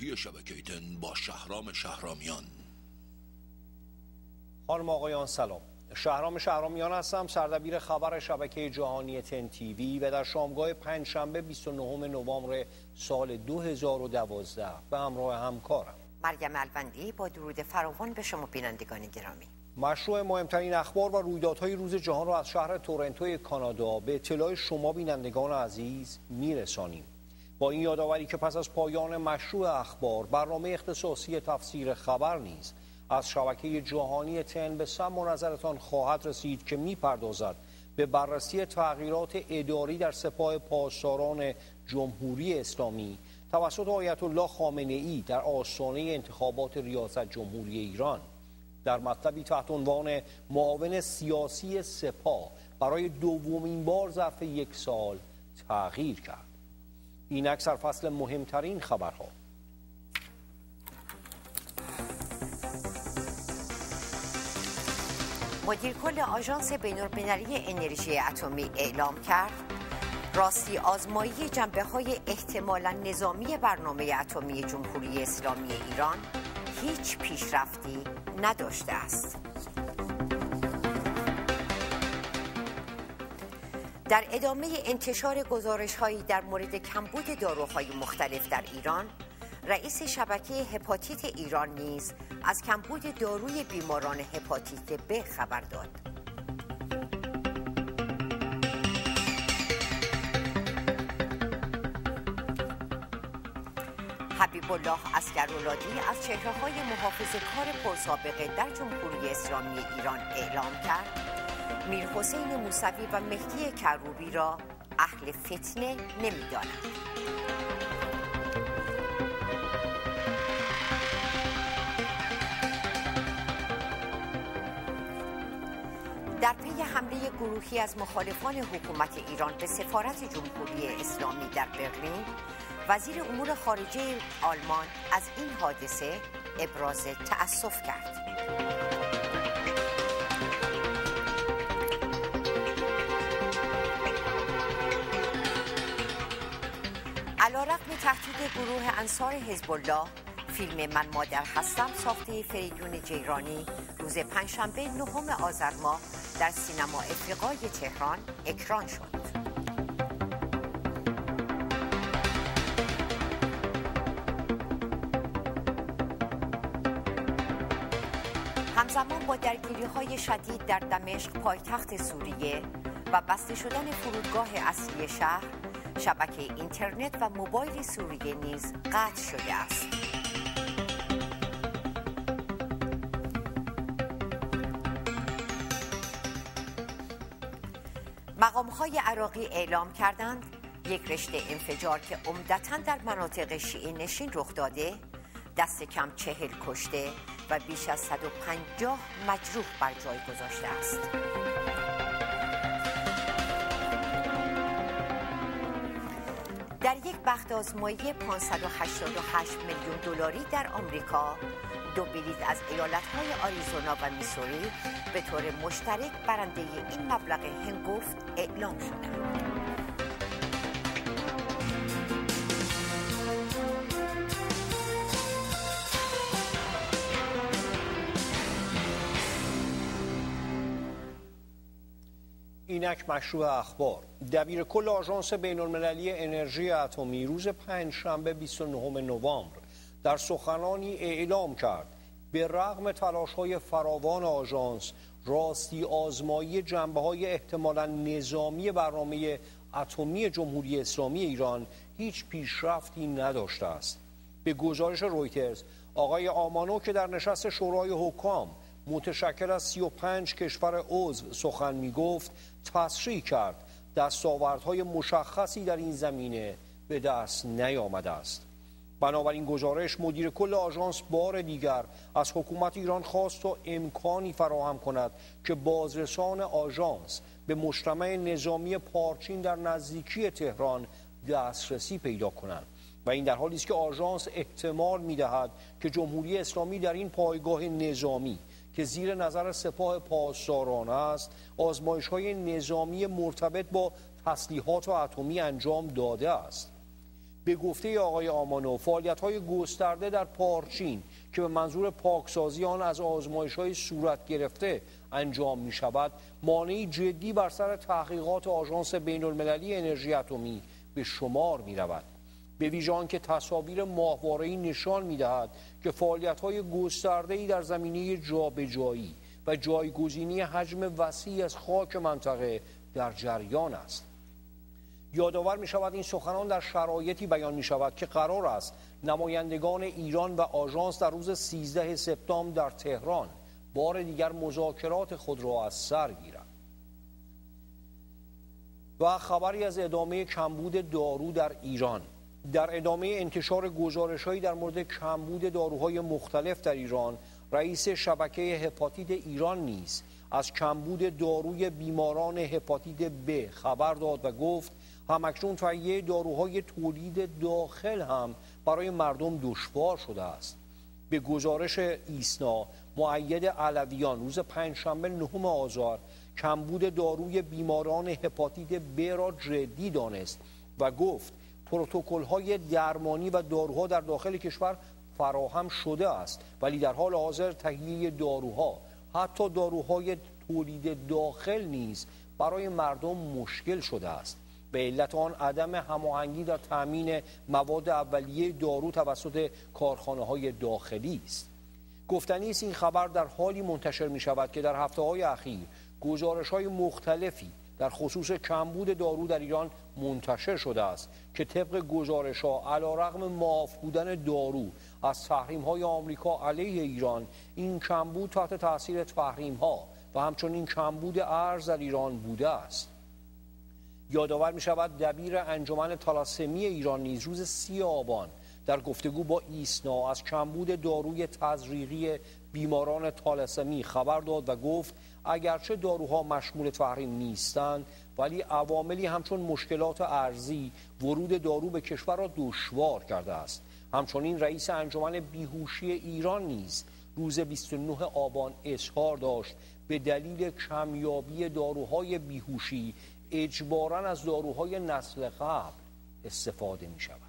همراهی شبکه تن با شهرام شهرامیان. خانم آقایان سلام، شهرام شهرامیان هستم، سردبیر خبر شبکه جهانی تن تیوی و در شامگاه پنجشنبه 29 نوامبر سال 2012 به همراه همکارم مریم الوندی با درود فراوان به شما بینندگان گرامی. مشروع مهمترین اخبار و رویدادهای روز جهان را از شهر تورنتو کانادا به اطلاع شما بینندگان عزیز میرسانیم. با این یادآوری که پس از پایان مشروع اخبار برنامه اختصاصی تفسیر خبر نیز از شبکه جهانی تن به سمع و نظرتان خواهد رسید که میپردازد به بررسی تغییرات اداری در سپاه پاسداران جمهوری اسلامی توسط آیت الله خامنه ای در آستانه انتخابات ریاست جمهوری ایران. در مطلبی تحت عنوان معاون سیاسی سپاه برای دومین بار ظرف یک سال تغییر کرد. اینک سرفصل مهمترین خبرها. مدیر کل آژانس بین‌المللی انرژی اتمی اعلام کرد راستی آزمایی جنبه‌های احتمالاً نظامی برنامه اتمی جمهوری اسلامی ایران هیچ پیشرفتی نداشته است. در ادامه انتشار گزارش‌هایی در مورد کمبود داروهای مختلف در ایران، رئیس شبکه هپاتیت ایران نیز از کمبود داروی بیماران هپاتیت ب خبر داد. حبیب الله عسکرولادی از چهره‌های محافظه‌کار پرسابقه در جمهوری اسلامی ایران اعلام کرد میرحسین موسوی و مهدی کروبی را اهل فتنه نمی‌دانند. در پی حمله گروهی از مخالفان حکومت ایران به سفارت جمهوری اسلامی در برلین، وزیر امور خارجه آلمان از این حادثه ابراز تأسف کرد. علیرغم تهدید گروه انصار حزب الله، فیلم من مادر هستم ساخته فریدون جیرانی روز پنجشنبه 9 آذر ماه در سینما افریقای تهران اکران شد. همزمان با درگیری‌های شدید در دمشق پایتخت سوریه و بسته شدن فرودگاه اصلی شهر، شبکه اینترنت و موبایل سوریه نیز قطع شده است. مقام‌های عراقی اعلام کردند یک رشته انفجار که عمدتاً در مناطق شیعه نشین رخ داده، دست کم 40 کشته و بیش از 150 مجروح بر جای گذاشته است. در یک بخت آزمایی 588 میلیون دلاری در آمریکا، 2 بلیط از ایالت‌های آریزونا و میسوری به طور مشترک برنده این مبلغ هنگفت اعلام شدند. اینک مشروع اخبار. دبیر کل آژانس بین‌المللی انرژی اتمی روز پنجشنبه 29 نوامبر در سخنانی اعلام کرد به رغم تلاش‌های فراوان آژانس، راستی آزمایی جنبه‌های احتمالاً نظامی برنامه اتمی جمهوری اسلامی ایران هیچ پیشرفتی نداشته است. به گزارش رویترز، آقای آمانو که در نشست شورای حکام متشکل از 35 کشور عضو سخن می‌گفت، تصریح کرد دستاوردهای مشخصی در این زمینه به دست نیامده است. بنابراین گزارش مدیر کل آژانس بار دیگر از حکومت ایران خواست تا امکانی فراهم کند که بازرسان آژانس به مجتمع نظامی پارچین در نزدیکی تهران دسترسی پیدا کنند و این در حالی است که آژانس احتمال می‌دهد که جمهوری اسلامی در این پایگاه نظامی که زیر نظر سپاه پاسداران است، آزمایش‌های نظامی مرتبط با تسلیحات اتمی انجام داده است. به گفته آقای آمانو، فعالیت‌های گسترده در پارچین که به منظور پاکسازی آن از آزمایش‌های صورت گرفته انجام می‌شود، مانعی جدی بر سر تحقیقات آژانس بین‌المللی انرژی اتمی به شمار می‌رود. به ویژه آنکه تصاویر ماهواره‌ای نشان می‌دهد که فعالیت‌های گسترده‌ای در زمینه جابجایی و جایگزینی حجم وسیعی از خاک منطقه در جریان است. یادآور می شود این سخنان در شرایطی بیان می شود که قرار است نمایندگان ایران و آژانس در روز 13 سپتامبر در تهران بار دیگر مذاکرات خود را از سر گیرند. و خبری از ادامه کمبود دارو در ایران. در ادامه انتشار گزارش‌هایی در مورد کمبود داروهای مختلف در ایران، رئیس شبکه هپاتیت ایران نیز از کمبود داروی بیماران هپاتیت B خبر داد و گفت همکنون تهیه داروهای تولید داخل هم برای مردم دشوار شده است. به گزارش ایسنا، مؤید علویان روز پنجشنبه 9 آذر کمبود داروی بیماران هپاتیت B را جدی دانست و گفت پروتکل‌های درمانی و داروها در داخل کشور فراهم شده است، ولی در حال حاضر تهیه داروها، حتی داروهای تولید داخل نیز برای مردم مشکل شده است. به علت آن عدم هماهنگی در تامین مواد اولیه دارو توسط کارخانه‌های داخلی است. گفتنی است این خبر در حالی منتشر می شود که در هفته‌های اخیر گزارش‌های مختلفی در خصوص کمبود دارو در ایران منتشر شده است که طبق گزارش‌ها علیرغم معاف بودن دارو از تحریم‌های آمریکا علیه ایران، این کمبود تحت تاثیر تحریم‌ها و همچنین کمبود ارز در ایران بوده است. یادآور می شود دبیر انجمن تالاسمی ایران نیز روز 30 آبان در گفتگو با ایسنا از کمبود داروی تزریقی بیماران تالاسمی خبر داد و گفت اگرچه داروها مشمول تحریم نیستند، ولی عواملی همچون مشکلات ارزی ورود دارو به کشور را دشوار کرده است. همچنین رئیس انجمن بیهوشی ایران نیز روز 29 آبان اظهار داشت به دلیل کمیابی داروهای بیهوشی اجباراً از داروهای نسل قبل استفاده می شود.